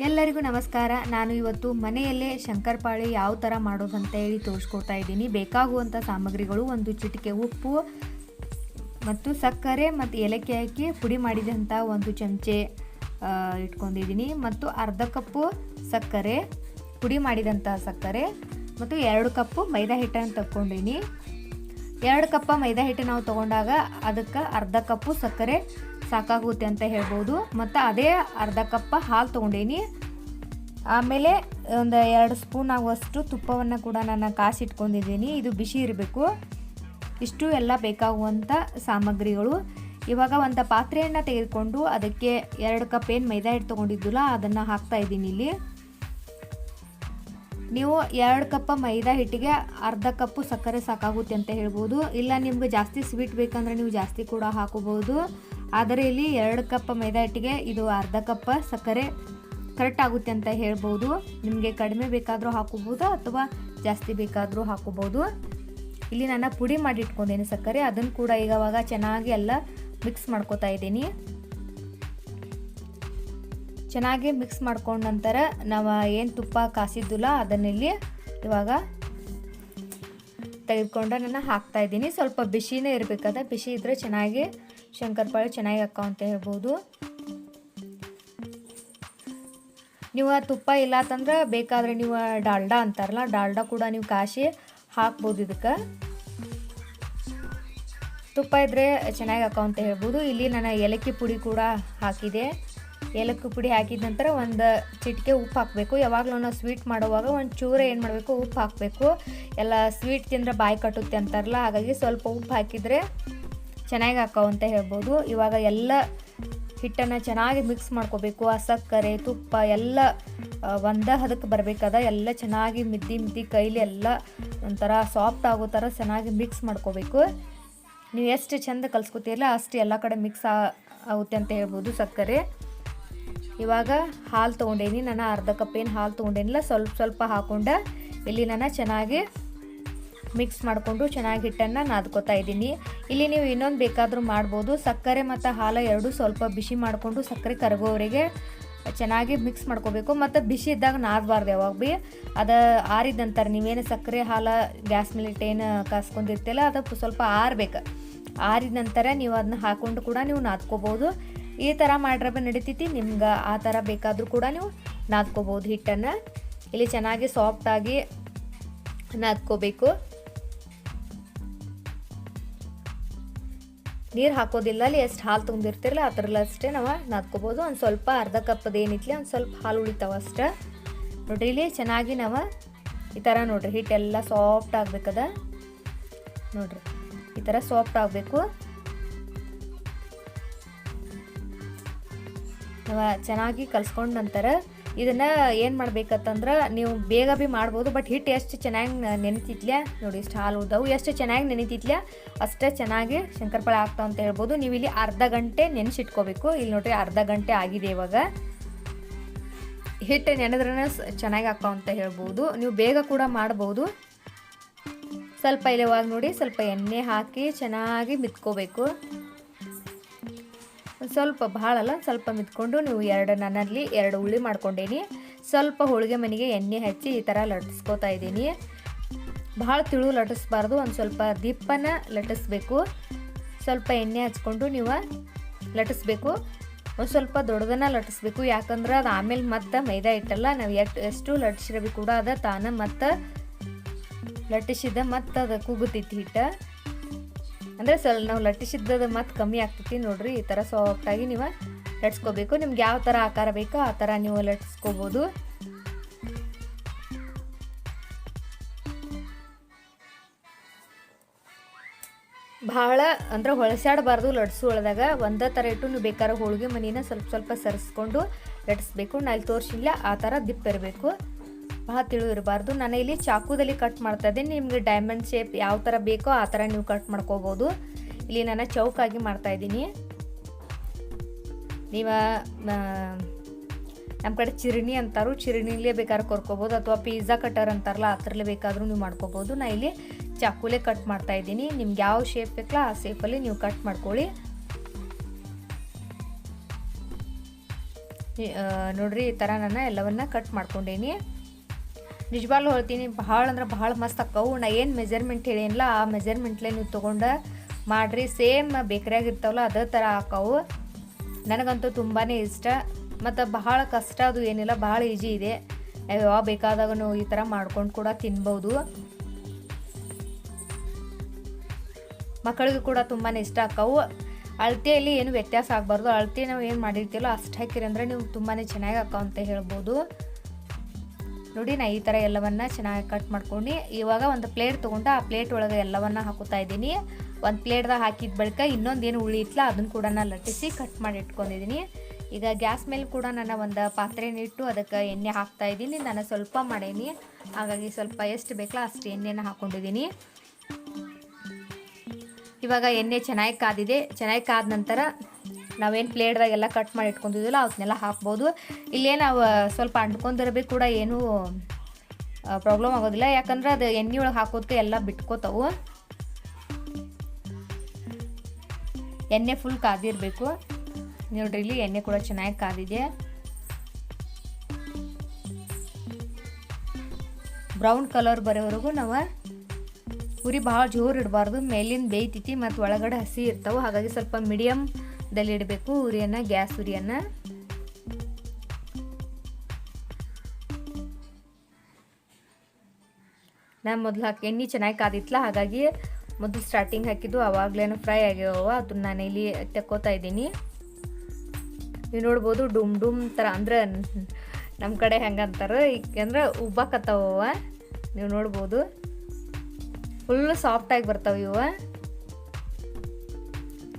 ಎಲ್ಲರಿಗೂ ನಮಸ್ಕಾರ. ನಾನು ಇವತ್ತು ಮನೆಯಲ್ಲೇ ಶಂಕರಪಾಳಿ ಯಾವ ಥರ ಮಾಡೋದು ಅಂತ ಹೇಳಿ ತೋರಿಸ್ಕೊಡ್ತಾ ಇದ್ದೀನಿ. ಬೇಕಾಗುವಂಥ ಸಾಮಗ್ರಿಗಳು ಒಂದು ಚಿಟಿಕೆ ಉಪ್ಪು ಮತ್ತು ಸಕ್ಕರೆ ಮತ್ತು ಏಲಕ್ಕಿ ಹಾಕಿ ಪುಡಿ ಮಾಡಿದಂಥ ಒಂದು ಚಮಚೆ ಇಟ್ಕೊಂಡಿದ್ದೀನಿ ಮತ್ತು ಅರ್ಧ ಕಪ್ಪು ಸಕ್ಕರೆ, ಪುಡಿ ಮಾಡಿದಂಥ ಸಕ್ಕರೆ ಮತ್ತು 2 ಕಪ್ಪು ಮೈದಾ ಹಿಟ್ಟನ್ನು ತಗೊಂಡಿನಿ. 2 ಕಪ್ ಮೈದಾ ಹಿಟ್ಟು ನಾವು ತೊಗೊಂಡಾಗ ಅದಕ್ಕೆ ಅರ್ಧ ಕಪ್ಪು ಸಕ್ಕರೆ ಸಾಕಾಗುತ್ತೆ ಅಂತ ಹೇಳ್ಬೋದು. ಮತ್ತು ಅದೇ ಅರ್ಧ ಕಪ್ ಹಾಲು ತೊಗೊಂಡೀನಿ. ಆಮೇಲೆ ಒಂದು 2 ಸ್ಪೂನ್ ಆಗುವಷ್ಟು ತುಪ್ಪವನ್ನು ಕೂಡ ನಾನು ಕಾಸಿಟ್ಕೊಂಡಿದ್ದೀನಿ. ಇದು ಬಿಸಿ ಇರಬೇಕು. ಇಷ್ಟು ಎಲ್ಲ ಬೇಕಾಗುವಂಥ ಸಾಮಗ್ರಿಗಳು. ಇವಾಗ ಒಂದು ಪಾತ್ರೆಯನ್ನು ತೆಗೆದುಕೊಂಡು ಅದಕ್ಕೆ 2 ಕಪ್ ಏನು ಮೈದಾ ಹಿಟ್ಟು ತೊಗೊಂಡಿದ್ದಲ್ಲ ಅದನ್ನು ಹಾಕ್ತಾಯಿದ್ದೀನಿ. ಇಲ್ಲಿ ನೀವು 2 ಕಪ್ ಮೈದಾ ಹಿಟ್ಟಿಗೆ ಅರ್ಧ ಕಪ್ಪು ಸಕ್ಕರೆ ಸಾಕಾಗುತ್ತೆ ಅಂತ ಹೇಳ್ಬೋದು. ಇಲ್ಲ ನಿಮ್ಗೆ ಜಾಸ್ತಿ ಸ್ವೀಟ್ ಬೇಕಂದ್ರೆ ನೀವು ಜಾಸ್ತಿ ಕೂಡ ಹಾಕೋಬೋದು. ಆದರೆ ಇಲ್ಲಿ 2 ಕಪ್ ಮೈದಾ ಹಿಟ್ಟಿಗೆ ಇದು ಅರ್ಧ ಕಪ್ ಸಕ್ಕರೆ ಕರೆಕ್ಟ್ ಆಗುತ್ತೆ ಅಂತ ಹೇಳ್ಬೋದು. ನಿಮಗೆ ಕಡಿಮೆ ಬೇಕಾದರೂ ಹಾಕೋಬೋದು ಅಥವಾ ಜಾಸ್ತಿ ಬೇಕಾದರೂ ಹಾಕೋಬೋದು. ಇಲ್ಲಿ ನಾನು ಪುಡಿ ಮಾಡಿ ಇಟ್ಕೊಂಡಿದ್ದೀನಿ ಸಕ್ಕರೆ, ಅದನ್ನು ಕೂಡ ಇವಾಗ ಚೆನ್ನಾಗಿ ಎಲ್ಲ ಮಿಕ್ಸ್ ಮಾಡ್ಕೋತಾ ಇದ್ದೀನಿ. ಚೆನ್ನಾಗಿ ಮಿಕ್ಸ್ ಮಾಡ್ಕೊಂಡ ನಂತರ ನಾವು ಏನು ತುಪ್ಪ ಕಾಸಿದ್ದಿಲ್ಲ ಅದನ್ನಿಲ್ಲಿ ಇವಾಗ ತೆಗೆದುಕೊಂಡು ನಾನು ಹಾಕ್ತಾ ಇದ್ದೀನಿ. ಸ್ವಲ್ಪ ಬಿಸಿನೇ ಇರಬೇಕಾದ, ಬಿಸಿ ಇದ್ದರೆ ಚೆನ್ನಾಗಿ ಶಂಕರಪಾಳಿ ಚೆನ್ನಾಗಿ ಹಾಕೋ ಅಂತ ಹೇಳ್ಬೋದು. ನೀವು ತುಪ್ಪ ಇಲ್ಲ ಅಂತಂದ್ರೆ ಬೇಕಾದರೆ ನೀವು ಡಾಲ್ಡಾ ಅಂತಾರಲ್ಲ, ಡಾಲ್ಡಾ ಕೂಡ ನೀವು ಕಾಸಿ ಹಾಕ್ಬೋದು. ಇದಕ್ಕೆ ತುಪ್ಪ ಇದ್ದರೆ ಚೆನ್ನಾಗಿ ಹಾಕೋ ಅಂತ ಹೇಳ್ಬೋದು. ಇಲ್ಲಿ ನಾನು ಏಲಕ್ಕಿ ಪುಡಿ ಕೂಡ ಹಾಕಿದೆ. ಏಲಕ್ಕಿ ಪುಡಿ ಹಾಕಿದ ನಂತರ ಒಂದು ಚಿಟಿಕೆ ಉಪ್ಪು ಹಾಕಬೇಕು. ಯಾವಾಗಲೂ ನಾವು ಸ್ವೀಟ್ ಮಾಡುವಾಗ ಒಂದು ಚೂರು ಏನು ಮಾಡಬೇಕು, ಉಪ್ಪು ಹಾಕಬೇಕು. ಎಲ್ಲ ಸ್ವೀಟ್ ತಿಂದರೆ ಬಾಯಿ ಕಟ್ಟುತ್ತೆ ಅಂತಾರಲ್ಲ, ಹಾಗಾಗಿ ಸ್ವಲ್ಪ ಉಪ್ಪು ಹಾಕಿದರೆ ಚೆನ್ನಾಗಿ ಹಾಕೋ ಅಂತ ಹೇಳ್ಬೋದು. ಇವಾಗ ಎಲ್ಲ ಹಿಟ್ಟನ್ನು ಚೆನ್ನಾಗಿ ಮಿಕ್ಸ್ ಮಾಡ್ಕೋಬೇಕು. ಆ ಸಕ್ಕರೆ ತುಪ್ಪ ಎಲ್ಲ ಒಂದೇ ಹದಕ್ಕೆ ಬರಬೇಕಾದ ಎಲ್ಲ ಚೆನ್ನಾಗಿ ಮಿದ್ದಿ ಕೈಲಿ ಎಲ್ಲ ಒಂಥರ ಸಾಫ್ಟ್ ಆಗೋ ಥರ ಚೆನ್ನಾಗಿ ಮಿಕ್ಸ್ ಮಾಡ್ಕೋಬೇಕು. ನೀವು ಎಷ್ಟು ಚೆಂದ ಕಲಿಸ್ಕೊತೀರಲ್ಲ ಅಷ್ಟು ಎಲ್ಲ ಕಡೆ ಮಿಕ್ಸ್ ಆಗುತ್ತೆ ಅಂತ ಹೇಳ್ಬೋದು ಸಕ್ಕರೆ. ಇವಾಗ ಹಾಲು ತೊಗೊಂಡೇನಿ ನಾನು, ಅರ್ಧ ಕಪ್ ಏನು ಹಾಲು ತೊಗೊಂಡೇನಿಲ್ಲ, ಸ್ವಲ್ಪ ಹಾಕ್ಕೊಂಡು ಇಲ್ಲಿ ನಾನು ಚೆನ್ನಾಗಿ ಮಿಕ್ಸ್ ಮಾಡಿಕೊಂಡು ಚೆನ್ನಾಗಿ ಹಿಟ್ಟನ್ನು ನಾದ್ಕೋತಾ ಇದ್ದೀನಿ. ಇಲ್ಲಿ ನೀವು ಇನ್ನೊಂದು ಬೇಕಾದರೂ ಮಾಡ್ಬೋದು. ಸಕ್ಕರೆ ಮತ್ತು ಹಾಲು ಎರಡೂ ಸ್ವಲ್ಪ ಬಿಸಿ ಮಾಡಿಕೊಂಡು ಸಕ್ಕರೆ ಕರಗೋವರೆಗೆ ಚೆನ್ನಾಗಿ ಮಿಕ್ಸ್ ಮಾಡ್ಕೋಬೇಕು. ಮತ್ತು ಬಿಸಿ ಇದ್ದಾಗ ನಾದಬಾರ್ದು ಯಾವಾಗ ಭೀ. ಅದು ಆರಿದ ನಂತರ ನೀವೇನು ಸಕ್ಕರೆ ಹಾಲು ಗ್ಯಾಸ್ ಮೇಲೆ ಏನು ಕಾಸ್ಕೊಂಡಿರ್ತಿಲ್ಲ ಅದು ಸ್ವಲ್ಪ ಆರಬೇಕು. ಆರಿದ ನಂತರ ನೀವು ಅದನ್ನ ಹಾಕ್ಕೊಂಡು ಕೂಡ ನೀವು ನಾದ್ಕೋಬೋದು. ಈ ಥರ ಮಾಡ್ರೆ ನಡಿತೈತಿ. ನಿಮ್ಗೆ ಆ ಥರ ಬೇಕಾದರೂ ಕೂಡ ನೀವು ನಾದ್ಕೋಬೋದು ಹಿಟ್ಟನ್ನು. ಇಲ್ಲಿ ಚೆನ್ನಾಗಿ ಸಾಫ್ಟಾಗಿ ನಾದ್ಕೋಬೇಕು. ನೀರು ಹಾಕೋದಿಲ್ಲ. ಅಲ್ಲಿ ಎಷ್ಟು ಹಾಲು ತೊಗೊಂಡಿರ್ತಿರಲ್ಲ ಆ ಥರಲ್ಲ ಅಷ್ಟೇ ನಾವು ನಾದ್ಕೋಬೋದು. ಒಂದು ಸ್ವಲ್ಪ ಅರ್ಧ ಕಪ್ಪದು ಏನಿತ್ಲಿ ಒಂದು ಸ್ವಲ್ಪ ಹಾಲು ಉಳಿತಾವ ಅಷ್ಟೇ. ನೋಡಿರಿ ಇಲ್ಲಿ ಚೆನ್ನಾಗಿ ನಾವು ಈ ಥರ ನೋಡಿರಿ ಹಿಟ್ಟೆಲ್ಲ ಸಾಫ್ಟ್ ಆಗಬೇಕದ. ನೋಡಿರಿ ಈ ಥರ ಸಾಫ್ಟ್ ಆಗಬೇಕು. ನಾವು ಚೆನ್ನಾಗಿ ಕಲಿಸ್ಕೊಂಡ ನಂತರ ಇದನ್ನು ಏನು ಮಾಡ್ಬೇಕಂತಂದ್ರೆ ನೀವು ಬೇಗ ಭೀ ಮಾಡ್ಬೋದು. ಬಟ್ ಹಿಟ್ಟು ಎಷ್ಟು ಚೆನ್ನಾಗಿ ನೆನಿತಿತ್ಲೆ ನೋಡಿ, ಇಷ್ಟು ಹಾಲು ಉಳ್ದವು ಎಷ್ಟು ಚೆನ್ನಾಗಿ ನೆನಿತಿತ್ಲೆ ಅಷ್ಟೇ ಚೆನ್ನಾಗಿ ಶಂಕರಪಾಳಿ ಆಗ್ತಾವ ಅಂತ ಹೇಳ್ಬೋದು. ನೀವು ಇಲ್ಲಿ ಅರ್ಧ ಗಂಟೆ ನೆನೆಸಿಟ್ಕೋಬೇಕು. ಇಲ್ಲಿ ನೋಡಿರಿ ಅರ್ಧ ಗಂಟೆ ಆಗಿದೆ. ಇವಾಗ ಹಿಟ್ಟು ನೆನೆದ್ರೇ ಚೆನ್ನಾಗಿ ಆಗ್ತಾವ ಅಂತ ಹೇಳ್ಬೋದು. ನೀವು ಬೇಗ ಕೂಡ ಮಾಡ್ಬೋದು. ಸ್ವಲ್ಪ ಇವಾಗ ನೋಡಿ ಸ್ವಲ್ಪ ಎಣ್ಣೆ ಹಾಕಿ ಚೆನ್ನಾಗಿ ಮಿತ್ಕೋಬೇಕು. ಸ್ವಲ್ಪ ಭಾಳ ಅಲ್ಲ, ಸ್ವಲ್ಪ ಮಿತ್ಕೊಂಡು ನೀವು ನನ್ನಲ್ಲಿ 2 ಉಳ್ಳಿ ಮಾಡ್ಕೊಂಡೇನಿ. ಸ್ವಲ್ಪ ಹೋಳಿಗೆ ಮನೆಗೆ ಎಣ್ಣೆ ಹಚ್ಚಿ ಈ ಥರ ಲಟ್ಟಿಸ್ಕೋತಾ ಇದ್ದೀನಿ. ಭಾಳ ತಿಳು ಲಟ್ಟಿಸ್ಬಾರ್ದು, ಒಂದು ಸ್ವಲ್ಪ ದಿಪ್ಪನ ಲಟ್ಟಿಸ್ಬೇಕು. ಸ್ವಲ್ಪ ಎಣ್ಣೆ ಹಚ್ಕೊಂಡು ನೀವು ಲಟ್ಟಿಸ್ಬೇಕು. ಒಂದು ಸ್ವಲ್ಪ ದೊಡ್ಡದನ್ನು ಲಟ್ಟಿಸ್ಬೇಕು. ಯಾಕಂದ್ರೆ ಅದು ಆಮೇಲೆ ಮತ್ತೆ ಮೈದಾ ಇಟ್ಟಲ್ಲ, ನಾವು ಎಷ್ಟು ಲಟ್ಟಿಸಿರಬೇಕು ಕೂಡ ಅದ ತಾನ ಮತ್ತು ಲಟ್ಟಿಸಿದ ಮತ್ತು ಅದು ಕುಗುತ್ತೈತಿ ಹಿಟ್ಟು. ಅಂದರೆ ನಾವು ಲಟ್ಟಿಸಿದ್ದದು ಮತ್ತು ಕಮ್ಮಿ ಆಗ್ತೈತಿ. ನೋಡಿರಿ ಈ ಥರ ಸಾಫ್ಟಾಗಿ ನೀವು ಲಟ್ಸ್ಕೋಬೇಕು. ನಿಮ್ಗೆ ಯಾವ ಥರ ಆಕಾರ ಬೇಕೋ ಆ ಥರ ನೀವು ಲಟ್ಸ್ಕೋಬೋದು. ಭಾಳ ಅಂದ್ರೆ ಹೊಳಸಾಡಬಾರ್ದು. ಲಟ್ಸು ಒಳದಾಗ ಒಂದೇ ಥರ ಇಟ್ಟು ನೀವು ಬೇಕಾದ್ರೆ ಹೋಳಿಗೆ ಮನಿನ ಸ್ವಲ್ಪ ಸರಿಸ್ಕೊಂಡು ಲಟ್ಟಿಸ್ಬೇಕು. ನಾ ಇಲ್ಲಿ ತೋರಿಸಿಲ್ಲ ಆ ಥರ ದಿಪ್ಪ ಇರಬೇಕು, ಭಾಳ ತಿಳು ಇರಬಾರ್ದು. ನಾನು ಇಲ್ಲಿ ಚಾಕುದಲ್ಲಿ ಕಟ್ ಮಾಡ್ತಾ ಇದ್ದೀನಿ. ನಿಮಗೆ ಡೈಮಂಡ್ ಶೇಪ್ ಯಾವ ಥರ ಬೇಕೋ ಆ ಥರ ನೀವು ಕಟ್ ಮಾಡ್ಕೋಬೋದು. ಇಲ್ಲಿ ನಾನು ಚೌಕಾಗಿ ಮಾಡ್ತಾಯಿದ್ದೀನಿ. ನೀವು ನಮ್ಮ ಕಡೆ ಚಿರಣಿ ಅಂತಾರು, ಚಿರಣಿಲೇ ಬೇಕಾದ್ರೆ ಕೊರ್ಕೋಬೋದು ಅಥವಾ ಪಿಜ್ಜಾ ಕಟ್ಟರ್ ಅಂತಾರಲ್ಲ ಆ ಥರಲ್ಲೇ ಬೇಕಾದರೂ ನೀವು ಮಾಡ್ಕೋಬೋದು. ನಾನು ಇಲ್ಲಿ ಚಾಕುಲೇ ಕಟ್ ಮಾಡ್ತಾಯಿದ್ದೀನಿ. ನಿಮ್ಗೆ ಯಾವ ಶೇಪ್ ಬೇಕಲ್ಲ ಆ ಶೇಪಲ್ಲಿ ನೀವು ಕಟ್ ಮಾಡ್ಕೊಳ್ಳಿ. ನೋಡ್ರಿ ಈ ಥರ ನಾನು ಎಲ್ಲವನ್ನ ಕಟ್ ಮಾಡ್ಕೊಂಡೇನಿ. ನಿಜವಾಗ್ಲೂ ಹೇಳ್ತೀನಿ, ಭಾಳ ಅಂದ್ರೆ ಭಾಳ ಮಸ್ತ್ ಅಕ್ಕವು. ನಾ ಏನು ಮೆಜರ್ಮೆಂಟ್ ಹೇಳಿಲ್ಲ ಆ ಮೆಜರ್ಮೆಂಟ್ಲೇ ನೀವು ತೊಗೊಂಡು ಮಾಡಿರಿ. ಸೇಮ್ ಬೇಕ್ರಿಯಾಗ ಇರ್ತಾವಲ್ಲ ಅದೇ ಥರ ಹಾಕವು. ನನಗಂತೂ ತುಂಬಾ ಇಷ್ಟ. ಮತ್ತು ಬಹಳ ಕಷ್ಟ ಅದು ಏನಿಲ್ಲ, ಭಾಳ ಈಜಿ ಇದೆ. ಯಾವಾಗ ಬೇಕಾದಾಗ ನೀವು ಈ ಥರ ಮಾಡ್ಕೊಂಡು ಕೂಡ ತಿನ್ಬೋದು. ಮಕ್ಕಳಿಗೂ ಕೂಡ ತುಂಬಾ ಇಷ್ಟ ಆಕ್ಕವು. ಅಳತೆಯಲ್ಲಿ ಏನು ವ್ಯತ್ಯಾಸ ಆಗಬಾರ್ದು. ಅಳತೆ ನಾವು ಏನು ಮಾಡಿರ್ತೀವಲ್ಲ ಅಷ್ಟು ಹಾಕಿರಿ ಅಂದರೆ ನೀವು ತುಂಬಾ ಚೆನ್ನಾಗಿ ಹಾಕೋ ಅಂತ ಹೇಳ್ಬೋದು. ನೋಡಿ ನಾ ಈ ಥರ ಎಲ್ಲವನ್ನು ಚೆನ್ನಾಗಿ ಕಟ್ ಮಾಡ್ಕೊಂಡು ಇವಾಗ ಒಂದು ಪ್ಲೇಟ್ ತೊಗೊಂಡು ಆ ಪ್ಲೇಟ್ ಒಳಗೆ ಎಲ್ಲವನ್ನು ಹಾಕುತ್ತಾ ಇದ್ದೀನಿ. ಒಂದು ಪ್ಲೇಟ್ದಾಗ ಹಾಕಿದ ಬಳಿಕ ಇನ್ನೊಂದು ಏನು ಉಳಿಯಿತ್ತಲ್ಲ ಅದನ್ನು ಕೂಡ ನಾನು ಲಟ್ಟಿಸಿ ಕಟ್ ಮಾಡಿ ಇಟ್ಕೊಂಡಿದ್ದೀನಿ. ಈಗ ಗ್ಯಾಸ್ ಮೇಲೆ ಕೂಡ ನಾನು ಒಂದು ಪಾತ್ರೆನಿಟ್ಟು ಅದಕ್ಕೆ ಎಣ್ಣೆ ಹಾಕ್ತಾಯಿದ್ದೀನಿ. ನಾನು ಸ್ವಲ್ಪ ಮಾಡೀನಿ, ಹಾಗಾಗಿ ಸ್ವಲ್ಪ ಎಷ್ಟು ಬೇಕಲ್ಲ ಅಷ್ಟು ಎಣ್ಣೆನ ಹಾಕ್ಕೊಂಡಿದ್ದೀನಿ. ಇವಾಗ ಎಣ್ಣೆ ಚೆನ್ನಾಗಿ ಕಾದಿದೆ. ಚೆನ್ನಾಗಿ ಕಾದ ನಂತರ ನಾವೇನು ಪ್ಲೇಟ್ದಾಗೆಲ್ಲ ಕಟ್ ಮಾಡಿ ಇಟ್ಕೊಂಡಿದ್ವಲ್ಲ ಅವನ್ನೆಲ್ಲ ಹಾಕ್ಬೋದು. ಇಲ್ಲೇ ನಾವು ಸ್ವಲ್ಪ ಅಂಟ್ಕೊಂಡಿರಬೇಕು ಕೂಡ ಏನೂ ಪ್ರಾಬ್ಲಮ್ ಆಗೋದಿಲ್ಲ, ಯಾಕಂದ್ರೆ ಅದು ಎಣ್ಣೆ ಒಳಗೆ ಹಾಕೋದಕ್ಕೆ ಎಲ್ಲ ಬಿಟ್ಕೋತಾವು. ಎಣ್ಣೆ ಫುಲ್ ಕಾದಿರಬೇಕು. ನೋಡ್ರಿ ಇಲ್ಲಿ ಎಣ್ಣೆ ಕೂಡ ಚೆನ್ನಾಗಿ ಕಾದಿದೆ. ಬ್ರೌನ್ ಕಲರ್ ಬರೋವರೆಗೂ ನಾವು ಉರಿ ಭಾಳ ಜೋರು ಇಡಬಾರ್ದು, ಮೇಲಿಂದ ಬೇಯ್ತೈತಿ ಮತ್ತು ಒಳಗಡೆ ಹಸಿ ಇರ್ತಾವೆ. ಹಾಗಾಗಿ ಸ್ವಲ್ಪ ಮೀಡಿಯಮ್ದಲ್ಲಿ ಇಡಬೇಕು ಉರಿಯನ್ನು, ಗ್ಯಾಸ್ ಉರಿಯನ್ನು. ನಾನು ಮೊದಲು ಎಣ್ಣೆ ಚೆನ್ನಾಗಿ ಕಾದಿತ್ತಲ್ಲ, ಹಾಗಾಗಿ ಮೊದಲು ಸ್ಟಾರ್ಟಿಂಗ್ ಹಾಕಿದ್ದು ಆವಾಗಲೇನು ಫ್ರೈ ಆಗ್ಯಾವ. ಅದನ್ನ ನಾನು ಇಲ್ಲಿ ತೆಕ್ಕೋತಾ ಇದ್ದೀನಿ. ನೀವು ನೋಡ್ಬೋದು ಡುಮ್ ಡುಮ್ ಥರ, ಅಂದ್ರೆ ನಮ್ಮ ಕಡೆ ಹೆಂಗಂತಾರೆ ಅಂದ್ರೆ ಉಬ್ಬಾಕತ್ತಾವ. ನೀವು ನೋಡ್ಬೋದು ಫುಲ್ಲು ಸಾಫ್ಟಾಗಿ ಬರ್ತಾವೆ ಇವು.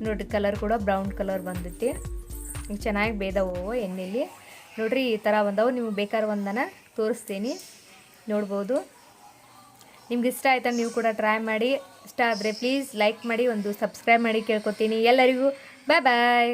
ನೋಡಿರಿ ಕಲರ್ ಕೂಡ ಬ್ರೌನ್ ಕಲರ್ ಬಂದೈತಿ. ಈಗ ಚೆನ್ನಾಗಿ ಬೇದವು ಎಣ್ಣೆಲಿ. ನೋಡಿರಿ ಈ ಥರ ಬಂದವು. ನೀವು ಬೇಕಾದ್ರೆ ಒಂದನ್ನು ತೋರಿಸ್ತೀನಿ, ನೋಡ್ಬೋದು. ನಿಮ್ಗೆ ಇಷ್ಟ ಆಯ್ತಾ ನೀವು ಕೂಡ ಟ್ರೈ ಮಾಡಿ. ಇಷ್ಟ ಆದರೆ ಪ್ಲೀಸ್ ಲೈಕ್ ಮಾಡಿ, ಒಂದು ಸಬ್ಸ್ಕ್ರೈಬ್ ಮಾಡಿ ಕೇಳ್ಕೊತೀನಿ. ಎಲ್ಲರಿಗೂ ಬಾಯ್ ಬಾಯ್.